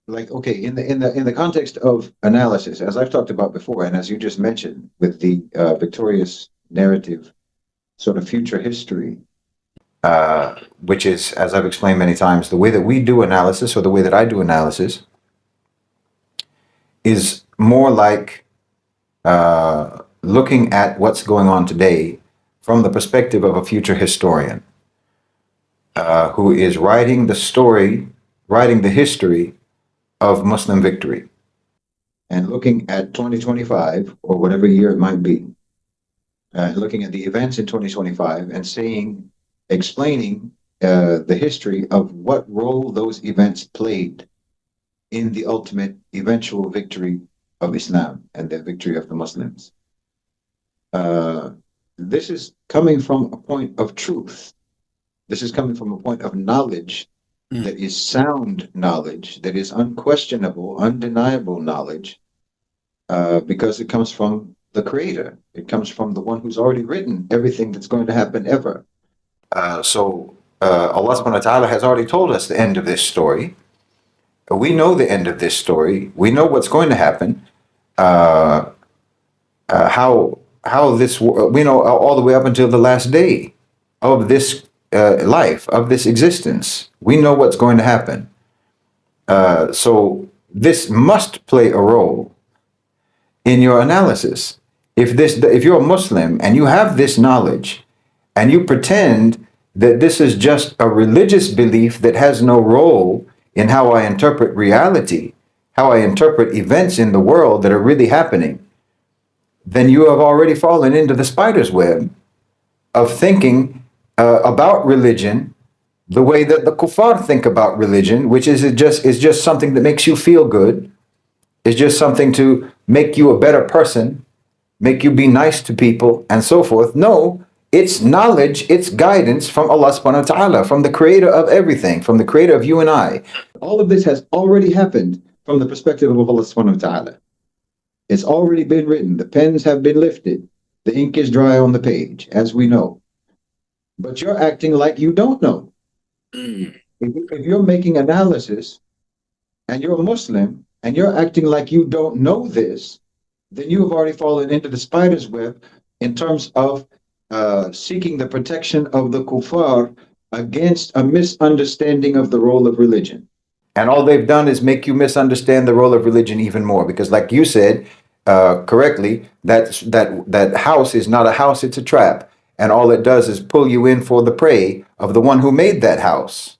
S2: like, okay, in the context of analysis, as I've talked about before, and as you just mentioned, with the victorious narrative, sort of future history, which is, as I've explained many times, the way that we do analysis, or the way that I do analysis, is more like looking at what's going on today from the perspective of a future historian who is writing the story, writing the history of Muslim victory, and looking at 2025 or whatever year it might be, looking at the events in 2025 and saying, explaining the history of what role those events played in the ultimate eventual victory of Islam and the victory of the Muslims. This is coming from a point of truth. This is coming from a point of knowledge that is sound knowledge, that is unquestionable, undeniable knowledge, because it comes from the Creator. It comes from the one who's already written everything that's going to happen ever. So Allah subhanahu wa ta'ala has already told us the end of this story. We know the end of this story. We know what's going to happen. How this, we know all the way up until the last day of this life, of this existence. We know what's going to happen. So this must play a role in your analysis. If you're a Muslim and you have this knowledge and you pretend that this is just a religious belief that has no role in how I interpret reality, how I interpret events in the world that are really happening, then you have already fallen into the spider's web of thinking about religion the way that the kuffar think about religion, which is just something that makes you feel good. It's just something to make you a better person, make you be nice to people, and so forth. No, it's knowledge, it's guidance from Allah subhanahu wa ta'ala, from the creator of everything, from the creator of you and I. All of this has already happened from the perspective of Allah subhanahu wa ta'ala. It's already been written. The pens have been lifted. The ink is dry on the page, as we know. But you're acting like you don't know. If you're making analysis and you're a Muslim and you're acting like you don't know this, then you have already fallen into the spider's web in terms of seeking the protection of the kuffar against a misunderstanding of the role of religion. And all they've done is make you misunderstand the role of religion even more, because like you said correctly, that house is not a house, it's a trap. And all it does is pull you in for the prey of the one who made that house.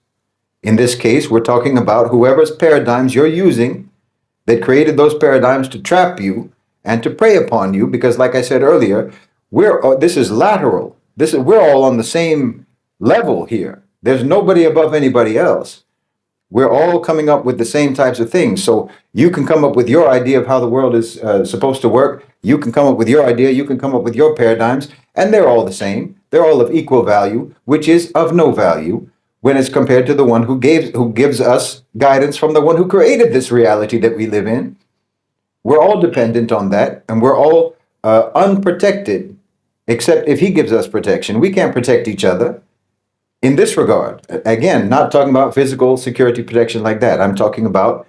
S2: In this case, we're talking about whoever's paradigms you're using that created those paradigms to trap you and to prey upon you, because like I said earlier, this is lateral. We're all on the same level here. There's nobody above anybody else. We're all coming up with the same types of things. So you can come up with your idea of how the world is supposed to work. You can come up with your idea. You can come up with your paradigms, and they're all the same. They're all of equal value, which is of no value when it's compared to the one who gives us guidance from the one who created this reality that we live in. We're all dependent on that, and we're all unprotected, except if he gives us protection. We can't protect each other. In this regard, again, not talking about physical security protection like that. I'm talking about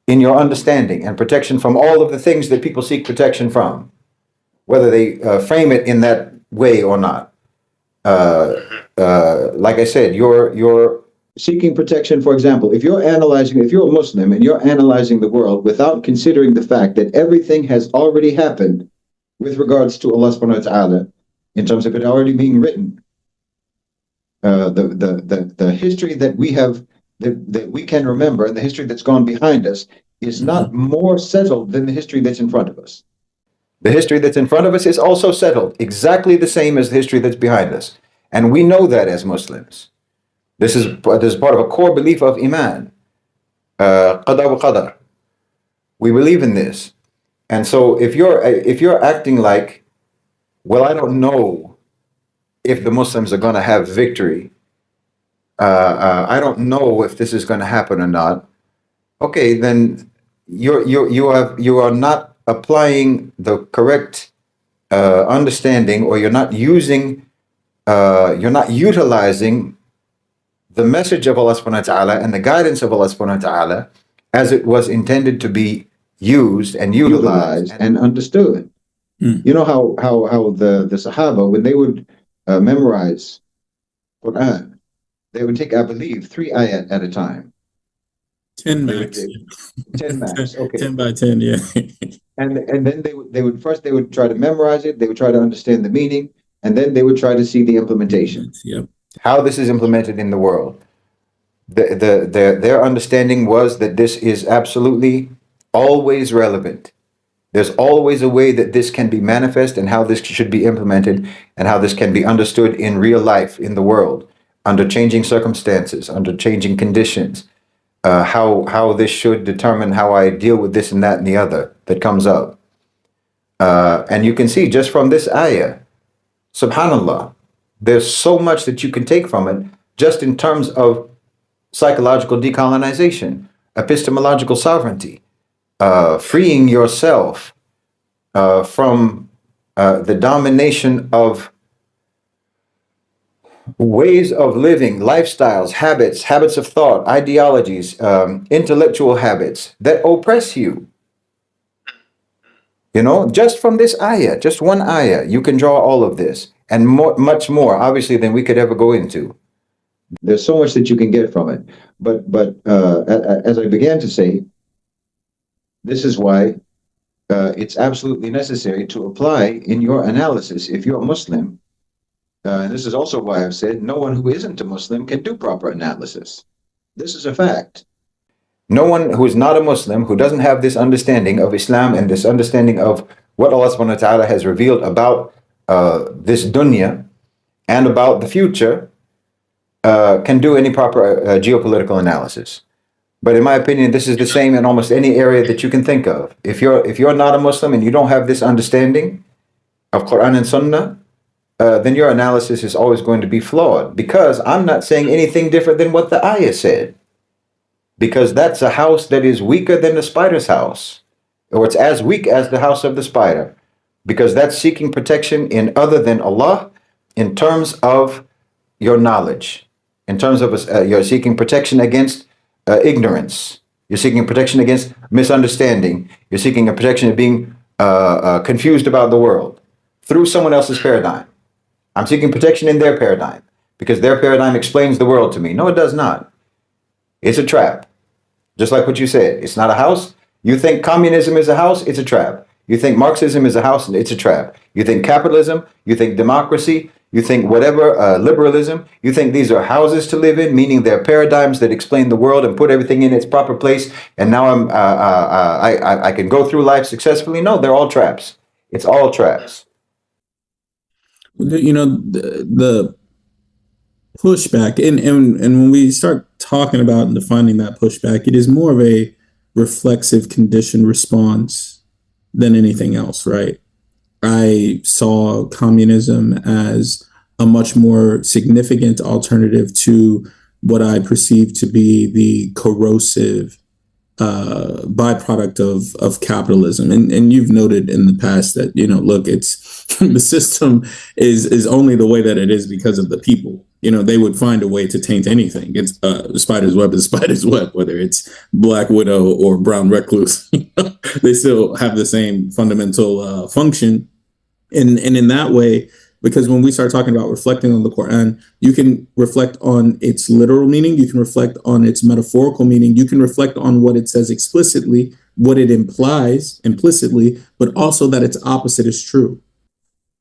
S2: in your understanding and protection from all of the things that people seek protection from, whether they frame it in that way or not. Like I said, you're seeking protection. For example, if you're a Muslim and you're analyzing the world without considering the fact that everything has already happened with regards to Allah subhanahu wa ta'ala, in terms of it already being written, the history that we have that we can remember and the history that's gone behind us is not more settled than the history that's in front of us. The history that's in front of us is also settled, exactly the same as the history that's behind us. And we know that as Muslims. This is part of a core belief of Iman. Qada wa qadar. We believe in this. And so if you're acting like, well, I don't know if the Muslims are going to have victory. I don't know if this is going to happen or not. Okay, then you are not applying the correct understanding, or you're not utilizing the message of Allah subhanahu wa ta'ala and the guidance of Allah subhanahu wa ta'ala as it was intended to be used and utilized and understood. You know how the Sahaba, when they would memorize Qur'an, they would take, I believe, 3 ayat at a time.
S1: 10 max.
S2: 10 max. Okay.
S1: 10 by 10, yeah.
S2: And then they would try to memorize it, they would try to understand the meaning, and then they would try to see the implementation.
S1: Yep.
S2: How this is implemented in the world. Their understanding was that this is absolutely always relevant. There's always a way that this can be manifest, and how this should be implemented, and how this can be understood in real life in the world, under changing circumstances, under changing conditions. How this should determine how I deal with this and that and the other that comes up. And you can see just from this ayah, subhanallah, there's so much that you can take from it just in terms of psychological decolonization, epistemological sovereignty, freeing yourself from the domination of ways of living, lifestyles, habits of thought, ideologies, intellectual habits that oppress you. You know, just from this ayah, just one ayah, you can draw all of this and much more, obviously, than we could ever go into. There's so much that you can get from it. But as I began to say, this is why it's absolutely necessary to apply in your analysis, if you're a Muslim. And this is also why I've said no one who isn't a Muslim can do proper analysis. This is a fact. No one who is not a Muslim, who doesn't have this understanding of Islam and this understanding of what Allah subhanahu wa ta'ala has revealed about this dunya and about the future, can do any proper geopolitical analysis. But in my opinion, this is the same in almost any area that you can think of. If you're not a Muslim and you don't have this understanding of Qur'an and Sunnah, then your analysis is always going to be flawed, because I'm not saying anything different than what the ayah said. Because that's a house that is weaker than the spider's house, or it's as weak as the house of the spider, because that's seeking protection in other than Allah in terms of your knowledge, in terms of you're seeking protection against ignorance, you're seeking protection against misunderstanding, you're seeking a protection of being confused about the world through someone else's paradigm. I'm seeking protection in their paradigm because their paradigm explains the world to me. No, it does not. It's a trap. Just like what you said. It's not a house. You think communism is a house, it's a trap. You think Marxism is a house, it's a trap. You think capitalism, you think democracy, you think whatever, liberalism, you think these are houses to live in, meaning they're paradigms that explain the world and put everything in its proper place, and now I can go through life successfully. No, they're all traps. It's all traps.
S1: You know, the pushback, and when we start talking about and defining that pushback, it is more of a reflexive conditioned response than anything else, right? I saw communism as a much more significant alternative to what I perceive to be the corrosive byproduct of capitalism. And you've noted in the past that, you know, look, it's the system is only the way that it is because of the people. You know, they would find a way to taint anything. It's spider's web is spider's web, whether it's Black Widow or Brown Recluse. They still have the same fundamental function. And in that way, because when we start talking about reflecting on the Qur'an, you can reflect on its literal meaning, you can reflect on its metaphorical meaning, you can reflect on what it says explicitly, what it implies implicitly, but also that its opposite is true.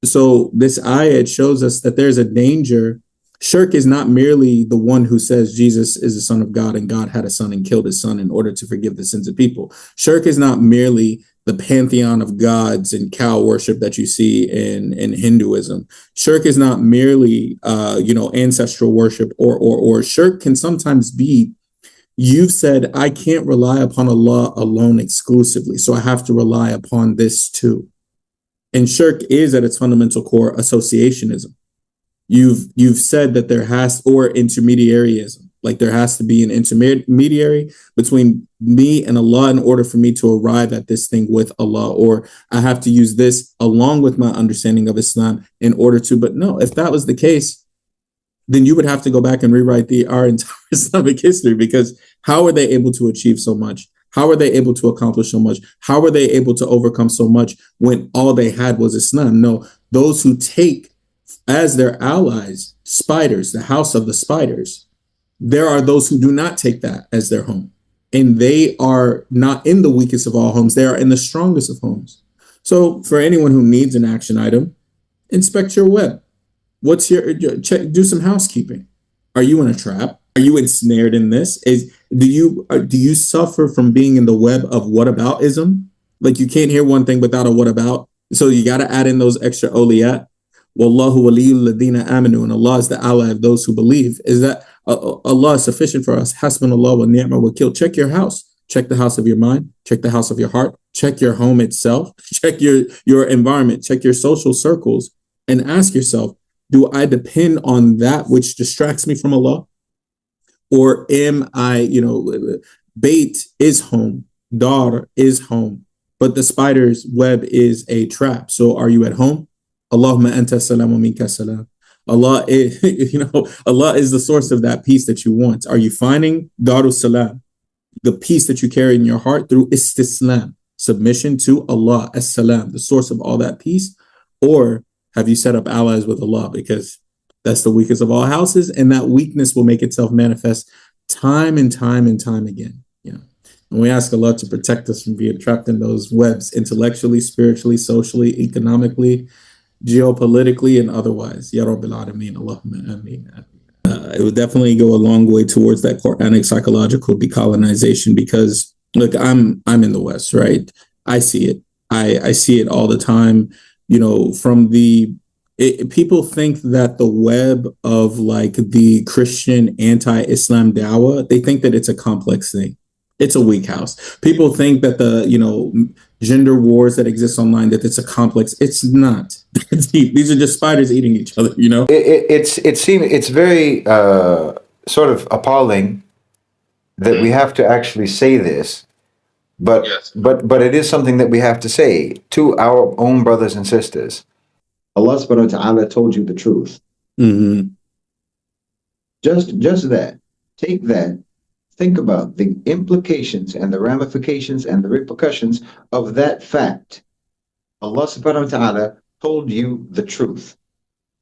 S1: So this ayat shows us that there's a danger Shirk is not merely the one who says Jesus is the son of God and God had a son and killed his son in order to forgive the sins of people. Shirk is not merely the pantheon of gods and cow worship that you see in Hinduism. Shirk is not merely ancestral worship, or shirk can sometimes be, you've said, I can't rely upon Allah alone exclusively, so I have to rely upon this too. And shirk is at its fundamental core associationism. You've said that there has, or intermediaryism, like there has to be an intermediary between me and Allah in order for me to arrive at this thing with Allah, or I have to use this along with my understanding of Islam in order to. But no, if that was the case, then you would have to go back and rewrite our entire Islamic history, because how are they able to achieve so much? How are they able to accomplish so much? How are they able to overcome so much when all they had was Islam? No, those who take as their allies spiders, the house of the spiders, there are those who do not take that as their home. And they are not in the weakest of all homes. They are in the strongest of homes. So for anyone who needs an action item, inspect your web. What's your check? Do some housekeeping. Are you in a trap? Are you ensnared in this? Do you suffer from being in the web of whataboutism? Like you can't hear one thing without a what about. So you got to add in those extra awliya. Wallahu waliyul ladina amanu, and Allah is the ally of those who believe. Is that Allah is sufficient for us? Hasbunallah wa ni'mal wakil. Check your house. Check the house of your mind. Check the house of your heart. Check your home itself. Check your environment. Check your social circles, and ask yourself, do I depend on that which distracts me from Allah? Or am I, bait is home, dar is home, but the spider's web is a trap. So are you at home? Allahumma anta salam wa minka salam. Allah is, Allah is the source of that peace that you want. Are you finding Darus Salam, the peace that you carry in your heart through istislam, submission to Allah, as-salam, the source of all that peace? Or have you set up allies with Allah? Because that's the weakest of all houses, and that weakness will make itself manifest time and time and time again. And we ask Allah to protect us from being trapped in those webs, intellectually, spiritually, socially, economically, geopolitically, and otherwise. Ya Rabbil Alameen, Allahumma ameen. It would definitely go a long way towards that Qur'anic psychological decolonization, because look, I'm in the West, right? I see it. I see it all the time. From people think that the web of like the Christian anti-Islam dawah, they think that it's a complex thing. It's a weak house. People think that the, gender wars that exist online, that it's a complex. It's not. These are just spiders eating each other,
S2: It's very sort of appalling that we have to actually say this, but
S3: Yes.
S2: but it is something that we have to say to our own brothers and sisters. Allah subhanahu wa ta'ala told you the truth.
S1: Mm-hmm.
S2: Just that. Take that. Think about the implications and the ramifications and the repercussions of that fact. Allah subhanahu wa ta'ala told you the truth.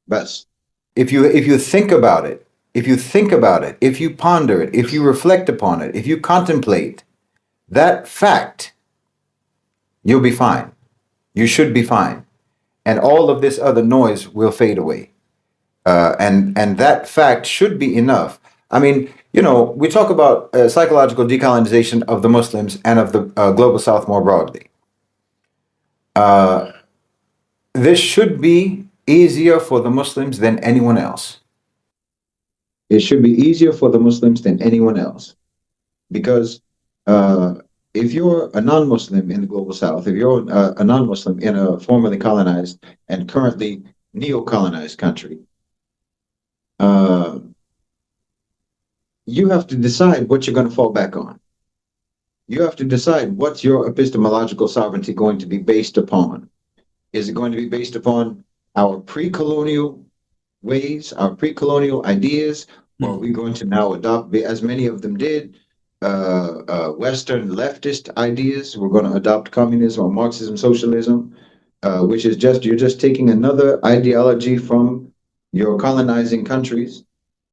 S2: Best. If you think about it, if you ponder it, if you reflect upon it, if you contemplate that fact, you'll be fine. You should be fine. And all of this other noise will fade away. And that fact should be enough. I mean, we talk about psychological decolonization of the Muslims and of the global South more broadly. This should be easier for the Muslims than anyone else. It should be easier for the Muslims than anyone else. Because if you're a non-Muslim in the global South, if you're a non-Muslim in a formerly colonized and currently neo-colonized country, you have to decide what you're going to fall back on. You have to decide what's your epistemological sovereignty going to be based upon. Is it going to be based upon our pre-colonial ways, our pre-colonial ideas, or are we going to now adopt, as many of them did, Western leftist ideas? We're going to adopt communism or Marxism, socialism, which is you're just taking another ideology from your colonizing countries,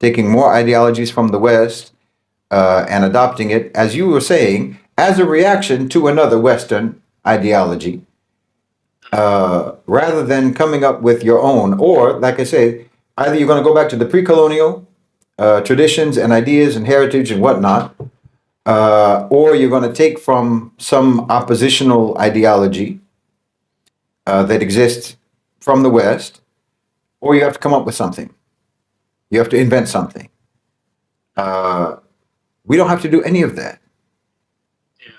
S2: taking more ideologies from the West and adopting it, as you were saying, as a reaction to another Western ideology, rather than coming up with your own, or, like I say, Either you're going to go back to the pre-colonial traditions and ideas and heritage and whatnot, or you're going to take from some oppositional ideology that exists from the West, or you have to come up with something. You have to invent something. We don't have to do any of that.
S3: Yeah.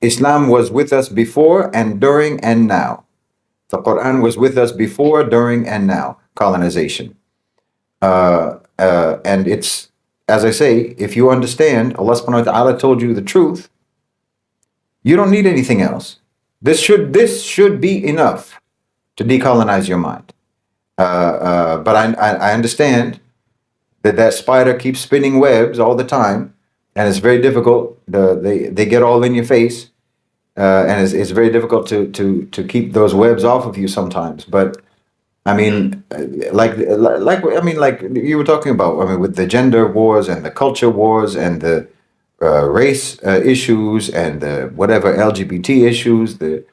S2: Islam was with us before and during and now. The Qur'an was with us before, during, and now. Colonization. And it's, as I say, if you understand, Allah subhanahu wa ta'ala told you the truth, you don't need anything else. This should be enough to decolonize your mind. But I understand that spider keeps spinning webs all the time, and it's very difficult. They get all in your face, and it's very difficult to keep those webs off of you sometimes. But I mean, like you were talking about. I mean, with the gender wars and the culture wars and the race issues and the whatever LGBT issues, the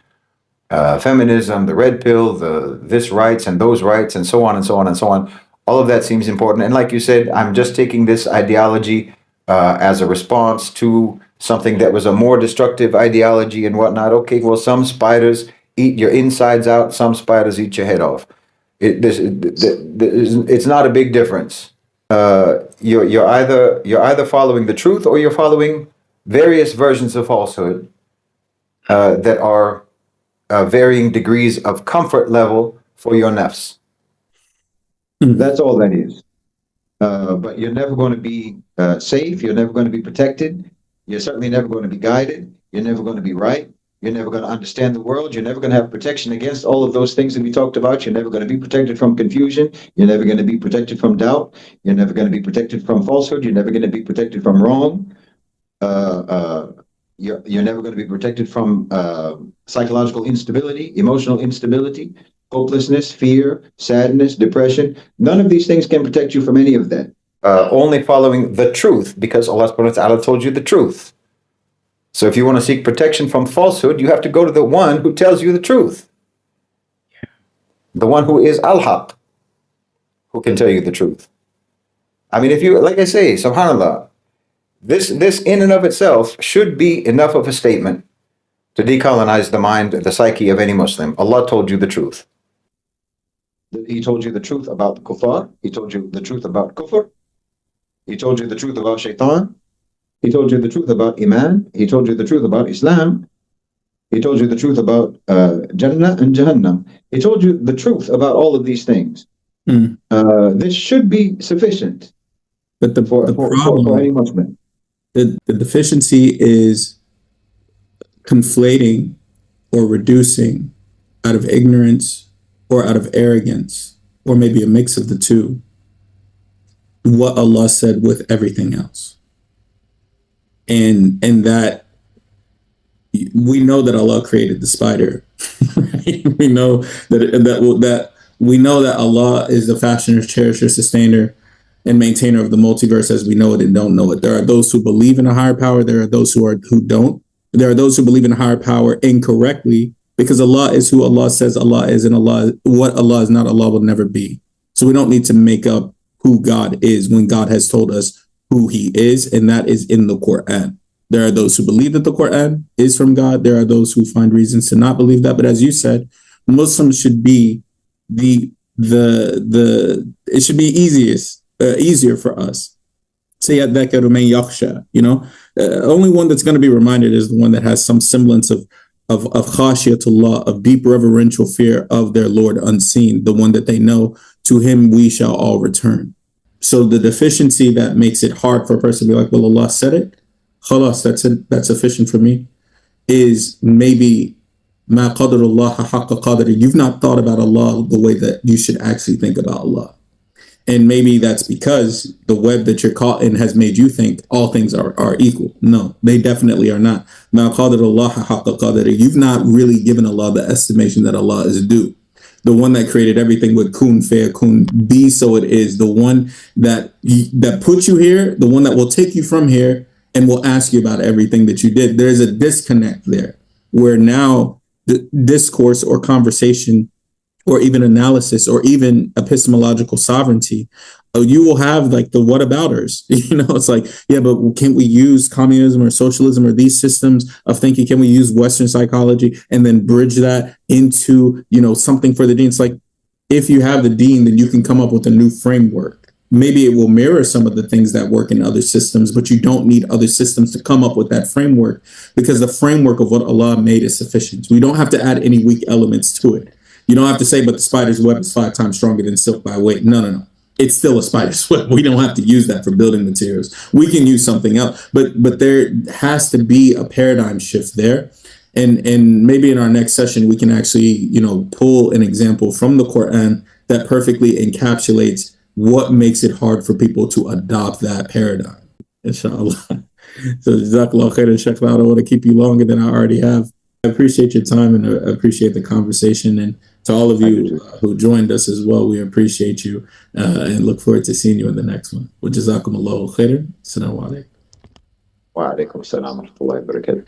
S2: feminism, the red pill, the this rights and those rights, and so on and so on and so on. All of that seems important. And like you said, I'm just taking this ideology as a response to something that was a more destructive ideology and whatnot. Okay, well, some spiders eat your insides out, some spiders eat your head off. It's not a big difference. You're either following the truth or you're following various versions of falsehood that are varying degrees of comfort level for your nafs. That's all that is. But you're never going to be safe. You're never going to be protected. You're certainly never going to be guided. You're never going to be right. You're never going to understand the world. You're never going to have protection against all of those things that we talked about. You're never going to be protected from confusion. You're never going to be protected from doubt. You're never going to be protected from falsehood. You're never going to be protected from wrong. You're never going to be protected from psychological instability, emotional instability, hopelessness, fear, sadness, depression. None of these things can protect you from any of that. Only following the truth, because Allah subhanahu wa ta'ala told you the truth. So if you want to seek protection from falsehood, you have to go to the one who tells you the truth. The one who is al-haq, who can tell you the truth. I mean, if you, like I say, subhanAllah, this in and of itself should be enough of a statement to decolonize the mind, the psyche of any Muslim. Allah told you the truth. He told you the truth about the kuffar. He told you the truth about kufr. He told you the truth about shaitan. He told you the truth about iman. He told you the truth about Islam. He told you the truth about Jannah and Jahannam. He told you the truth about all of these things. This should be sufficient.
S1: But the problem,
S2: for any Muslim.
S1: The deficiency is conflating or reducing out of ignorance or out of arrogance, or maybe a mix of the two, what Allah said with everything else. And that we know that Allah created the spider. Right? We know that we know that Allah is the fashioner, cherisher, sustainer, and maintainer of the multiverse as we know it and don't know it. There are those who believe in a higher power. There are those who don't. There are those who believe in a higher power incorrectly, because Allah is who Allah says Allah is, and what Allah is not, Allah will never be. So we don't need to make up who God is when God has told us who he is, and that is in the Qur'an. There are those who believe that the Qur'an is from God. There are those who find reasons to not believe that. But as you said, Muslims should be it should be easier for us. Say adhakaru man yakhsha, only one that's going to be reminded is the one that has some semblance of khashiyatullah, of deep reverential fear of their Lord unseen, the one that they know, to him we shall all return. So the deficiency that makes it hard for a person to be like, well, Allah said it, khalas, that's sufficient for me, is maybe ma qadarullah haqqa qadri. You've not thought about Allah the way that you should actually think about Allah. And maybe that's because the web that you're caught in has made you think all things are equal. No, they definitely are not. Ma qadarullah haqqa qadri. You've not really given Allah the estimation that Allah is due. The one that created everything with kun fayakun, be so it is, the one that put you here, the one that will take you from here and will ask you about everything that you did. There's a disconnect there where now the discourse or conversation or even analysis, or even epistemological sovereignty, you will have like the whatabouters. It's like, yeah, but can we use communism or socialism or these systems of thinking? Can we use Western psychology and then bridge that into, something for the deen? It's like, if you have the deen, then you can come up with a new framework. Maybe it will mirror some of the things that work in other systems, but you don't need other systems to come up with that framework, because the framework of what Allah made is sufficient. We don't have to add any weak elements to it. You don't have to say, but the spider's web is 5 times stronger than silk by weight. No. It's still a spider's web. We don't have to use that for building materials. We can use something else, but there has to be a paradigm shift there. And maybe in our next session, we can actually, pull an example from the Qur'an that perfectly encapsulates what makes it hard for people to adopt that paradigm, inshallah. So, Jazakallah khairan, Shaykh. I don't want to keep you longer than I already have. I appreciate your time and I appreciate the conversation. And to all of you who joined us as well, we appreciate you and look forward to seeing you in the next one. Wa jazakumullahu khairan. Assalamu alaikum.
S2: Wa alaikum assalam wa rahmatullahi wa barakatuh.